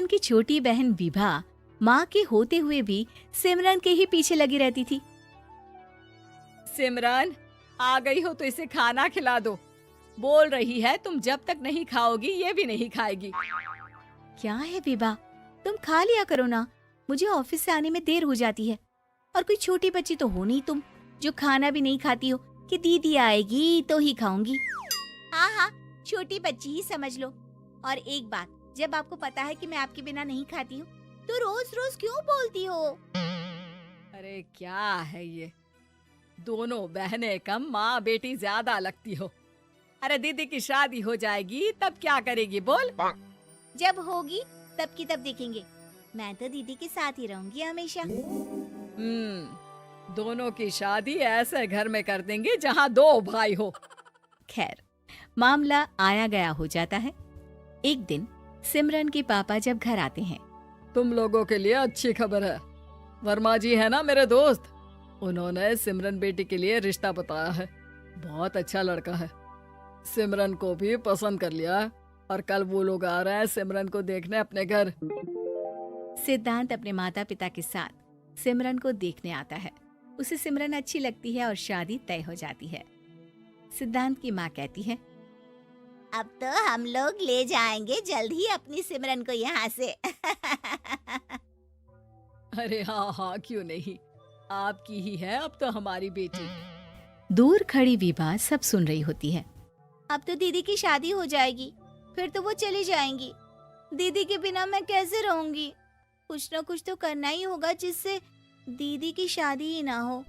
सिमरन की छोटी बहन विभा माँ के होते हुए भी सिमरन के ही पीछे लगी रहती थी। सिमरन, आ गई हो तो इसे खाना खिला दो। बोल रही है तुम जब तक नहीं खाओगी ये भी नहीं खाएगी। क्या है विभा, तुम खा लिया करो ना, मुझे ऑफिस से आने में देर हो जाती है। और कोई छोटी बच्ची तो हो नहीं तुम जो खाना भी नहीं खाती हो कि दीदी आएगी तो ही खाऊंगी। हाँ हाँ, छोटी बच्ची ही समझ लो। और एक बात, जब आपको पता है कि मैं आपके बिना नहीं खाती हूँ तो रोज रोज क्यों बोलती हो? अरे क्या है ये, दोनों बहनें कम माँ बेटी ज्यादा लगती हो। अरे दीदी की शादी हो जाएगी तब क्या करेगी बोल? जब होगी तब की तब देखेंगे। मैं तो दीदी के साथ ही रहूंगी हमेशा। दोनों की शादी ऐसे घर में कर देंगे जहाँ दो भाई हो। खैर, मामला आया गया हो जाता है। एक दिन सिमरन के पापा जब घर आते हैं, तुम लोगों के लिए अच्छी खबर है। वर्मा जी है ना मेरे दोस्त, उन्होंने सिमरन बेटी के लिए रिश्ता बताया है। बहुत अच्छा लड़का है, सिमरन को भी पसंद कर लिया है और कल वो लोग आ रहे हैं सिमरन को देखने अपने घर। सिद्धांत अपने माता पिता के साथ सिमरन को देखने आता है। उसे सिमरन अच्छी लगती है और शादी तय हो जाती है। सिद्धांत की माँ कहती है, अब तो हम लोग ले जाएंगे जल्द ही अपनी सिमरन को यहाँ से। अरे हाँ हाँ, क्यों नहीं, आपकी ही है अब तो हमारी बेटी। दूर खड़ी विभा सब सुन रही होती है। अब तो दीदी की शादी हो जाएगी, फिर तो वो चली जाएंगी। दीदी के बिना मैं कैसे रहूंगी? कुछ न कुछ तो करना ही होगा जिससे दीदी की शादी ही ना हो।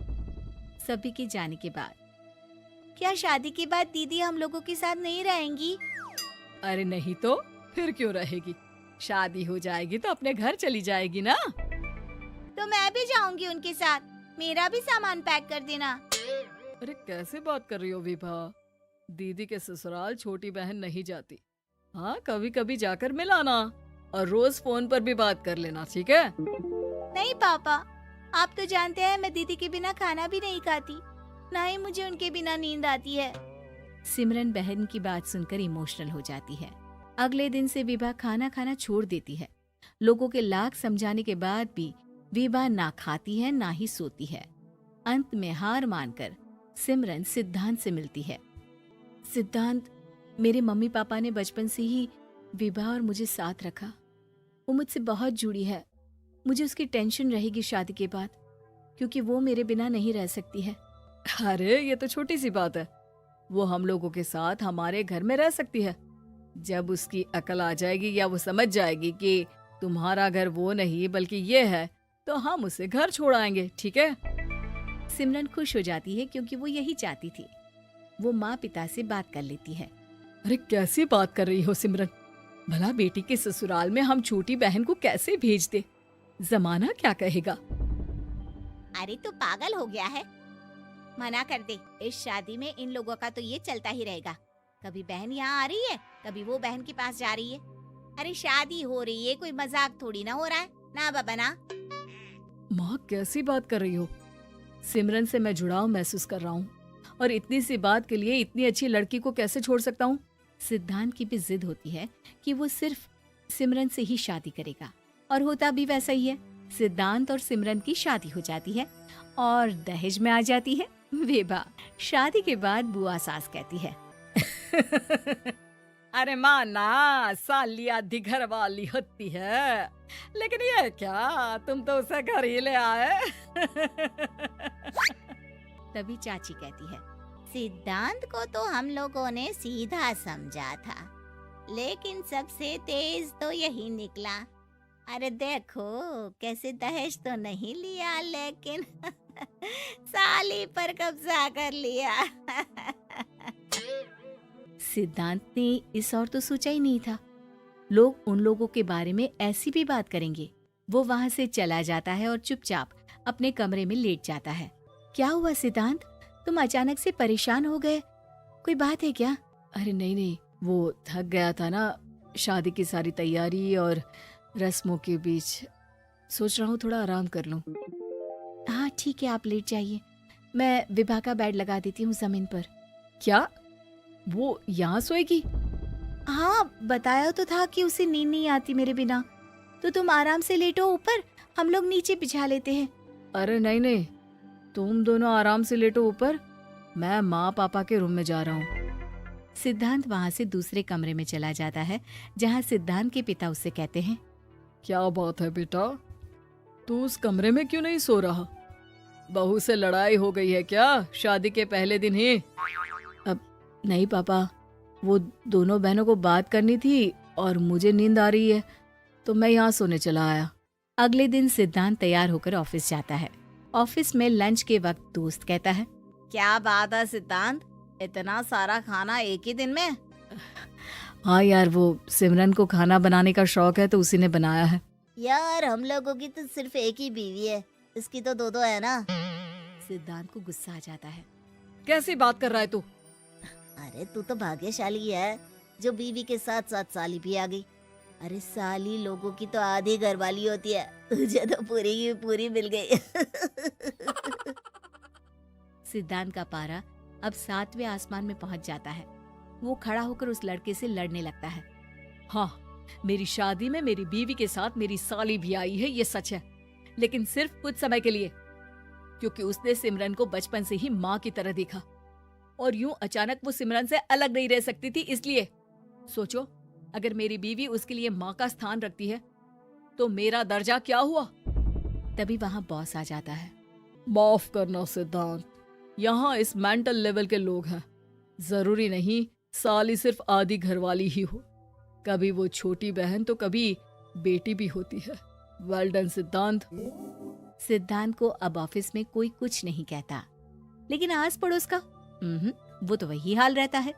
सभी के जाने के बाद क्या शादी के बाद दीदी हम लोगों के साथ नहीं रहेंगी? अरे नहीं तो फिर क्यों रहेगी, शादी हो जाएगी तो अपने घर चली जाएगी ना। तो मैं भी जाऊंगी उनके साथ, मेरा भी सामान पैक कर देना। अरे कैसे बात कर रही हो विभा, दीदी के ससुराल छोटी बहन नहीं जाती। हाँ, कभी कभी जाकर मिलाना और रोज फोन पर भी बात कर लेना, ठीक है? नहीं पापा, आप तो जानते हैं मैं दीदी के बिना खाना भी नहीं खाती, ना ही मुझे उनके बिना नींद आती है। सिमरन बहन की बात सुनकर इमोशनल हो जाती है। अगले दिन से विभा खाना खाना छोड़ देती है। लोगों के लाख समझाने के बाद भी विभा ना खाती है ना ही सोती है। अंत में हार मानकर सिमरन सिद्धांत से मिलती है। सिद्धांत, मेरे मम्मी पापा ने बचपन से ही विभा और मुझे साथ रखा। वो मुझसे बहुत जुड़ी है। मुझे उसकी टेंशन रहेगी शादी के बाद, क्योंकि वो मेरे बिना नहीं रह सकती है। अरे ये तो छोटी सी बात है, वो हम लोगों के साथ हमारे घर में रह सकती है। जब उसकी अकल आ जाएगी या वो समझ जाएगी कि तुम्हारा घर वो नहीं बल्कि ये है, तो हम उसे घर छोड़ आएंगे, ठीक है? सिमरन खुश हो जाती है क्योंकि वो यही चाहती थी। वो माँ पिता से बात कर लेती है। अरे कैसी बात कर रही हो सिमरन, भला बेटी के ससुराल में हम छोटी बहन को कैसे भेज दे? जमाना क्या कहेगा? अरे तू पागल हो गया है, मना कर दे। इस शादी में इन लोगों का तो ये चलता ही रहेगा। कभी बहन यहाँ आ रही है, कभी वो बहन के पास जा रही है। अरे शादी हो रही है, कोई मजाक थोड़ी ना हो रहा है ना बाबा ना। माँ कैसी बात कर रही हो? सिमरन से मैं जुड़ाव महसूस कर रहा हूँ और इतनी सी बात के लिए इतनी अच्छी लड़की को कैसे छोड़ सकता हूँ? सिद्धांत की भी जिद होती है कि वो सिर्फ सिमरन से ही शादी करेगा, और होता भी वैसा ही है। सिद्धांत और सिमरन की शादी हो जाती है और दहेज में आ जाती है विभा। शादी के बाद बुआ सास कहती है, अरे माँ ना, साली आधी घर वाली होती है, लेकिन ये क्या, तुम तो उसे घर ही ले आए। तभी चाची कहती है, सिद्धांत को तो हम लोगों ने सीधा समझा था, लेकिन सबसे तेज तो यही निकला। अरे देखो कैसे दहेज तो नहीं लिया, लेकिन साली पर कब्जा कर लिया। सिद्धांत ने इस और तो सोचा ही नहीं था, लोग उन लोगों के बारे में ऐसी भी बात करेंगे। वो वहाँ से चला जाता है और चुपचाप अपने कमरे में लेट जाता है। क्या हुआ सिद्धांत, तुम अचानक से परेशान हो गए, कोई बात है क्या? अरे नहीं नहीं, वो थक गया था ना, शादी की सारी तैयारी और रस्मों के बीच, सोच रहा हूँ थोड़ा आराम कर लूँ। हाँ ठीक है, आप लेट जाइए, मैं विभा का बेड लगा देती हूँ जमीन पर। क्या वो यहाँ सोएगी? हाँ, बताया तो था कि उसे नींद नहीं आती मेरे बिना। तो तुम आराम से लेटो ऊपर, हम लोग नीचे बिछा लेते हैं। अरे नहीं नहीं, तुम दोनों आराम से लेटो ऊपर, मैं माँ पापा के रूम में जा रहा हूँ। सिद्धांत वहाँ से दूसरे कमरे में चला जाता है जहाँ सिद्धांत के पिता उससे कहते हैं, क्या बात है बेटा, तू उस कमरे में क्यों नहीं सो रहा? बहू से लड़ाई हो गई है क्या शादी के पहले दिन ही? अब नहीं पापा, वो दोनों बहनों को बात करनी थी और मुझे नींद आ रही है तो मैं यहाँ सोने चला आया। अगले दिन सिद्धांत तैयार होकर ऑफिस जाता है। ऑफिस में लंच के वक्त दोस्त कहता है, क्या बात है सिद्धांत, इतना सारा खाना एक ही दिन में? हाँ यार, वो सिमरन को खाना बनाने का शौक है तो उसी ने बनाया है। यार हम लोगों की तो सिर्फ एक ही बीवी है, इसकी तो दो है ना। सिद्धांत को गुस्सा आ जाता है। कैसी बात कर रहा है तू? अरे तू तो भाग्यशाली है जो बीवी के साथ साथ साली भी आ गई। अरे साली लोगों की तो आधी घरवाली होती है, तुझे तो पूरी की पूरी मिल गई। सिद्धांत का पारा अब 7वें आसमान में पहुंच जाता है। वो खड़ा होकर उस लड़के से लड़ने लगता है। हाँ, मेरी शादी में मेरी बीवी के साथ मेरी साली भी आई है, ये सच है, लेकिन सिर्फ कुछ समय के लिए, क्योंकि उसने सिमरन को बचपन से ही माँ की तरह देखा और यूं अचानक वो सिमरन से अलग नहीं रह सकती थी। इसलिए सोचो, अगर मेरी बीवी उसके लिए माँ का स्थान रखती है तो मेरा दर्जा क्या हुआ? तभी वहाँ बॉस आ जाता है। माफ करना सिद्धांत, यहाँ इस मेंटल लेवल के लोग हैं, जरूरी नहीं साली सिर्फ आधी घरवाली ही हो, कभी वो छोटी बहन तो कभी बेटी भी होती है। वेल डन सिद्धांत। सिद्धांत को अब ऑफिस में कोई कुछ नहीं कहता, लेकिन आस पड़ोस का वो तो वही हाल रहता है।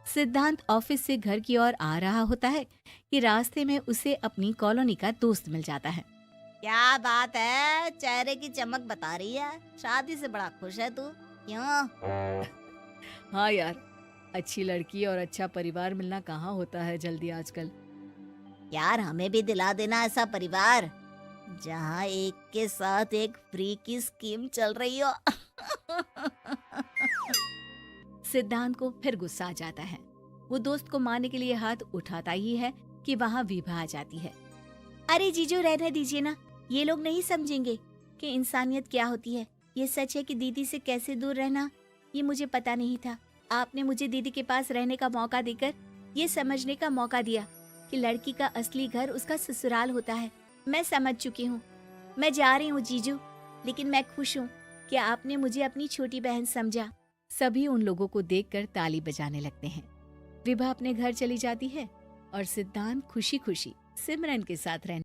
सिद्धांत ऑफिस से घर की ओर आ रहा होता है कि रास्ते में उसे अपनी कॉलोनी का दोस्त मिल जाता है। क्या बात है, चेहरे की चमक बता रही है, शादी से बड़ा खुश है तू, क्यों? हाँ यार, अच्छी लड़की और अच्छा परिवार मिलना कहाँ होता है जल्दी आजकल। यार हमें भी दिला देना ऐसा परिवार जहाँ एक के साथ एक फ्री की स्कीम चल रही हो। सिद्धांत को फिर गुस्सा आ जाता है। वो दोस्त को मारने के लिए हाथ उठाता ही है कि वहाँ विभा आ जाती है। अरे जीजू रहने दीजिए ना, ये लोग नहीं समझेंगे कि इंसानियत क्या होती है। ये सच है कि दीदी से कैसे दूर रहना ये मुझे पता नहीं था। आपने मुझे दीदी के पास रहने का मौका देकर ये समझने का मौका दिया कि लड़की का असली घर उसका ससुराल होता है। मैं समझ चुकी हूँ, मैं जा रही हूँ जीजू, लेकिन मैं खुश हूँ कि आपने मुझे अपनी छोटी बहन समझा। सभी उन लोगों को देखकर ताली बजाने लगते हैं। विभा अपने घर चली जाती है और सिद्धांत खुशी खुशी सिमरन के साथ रहने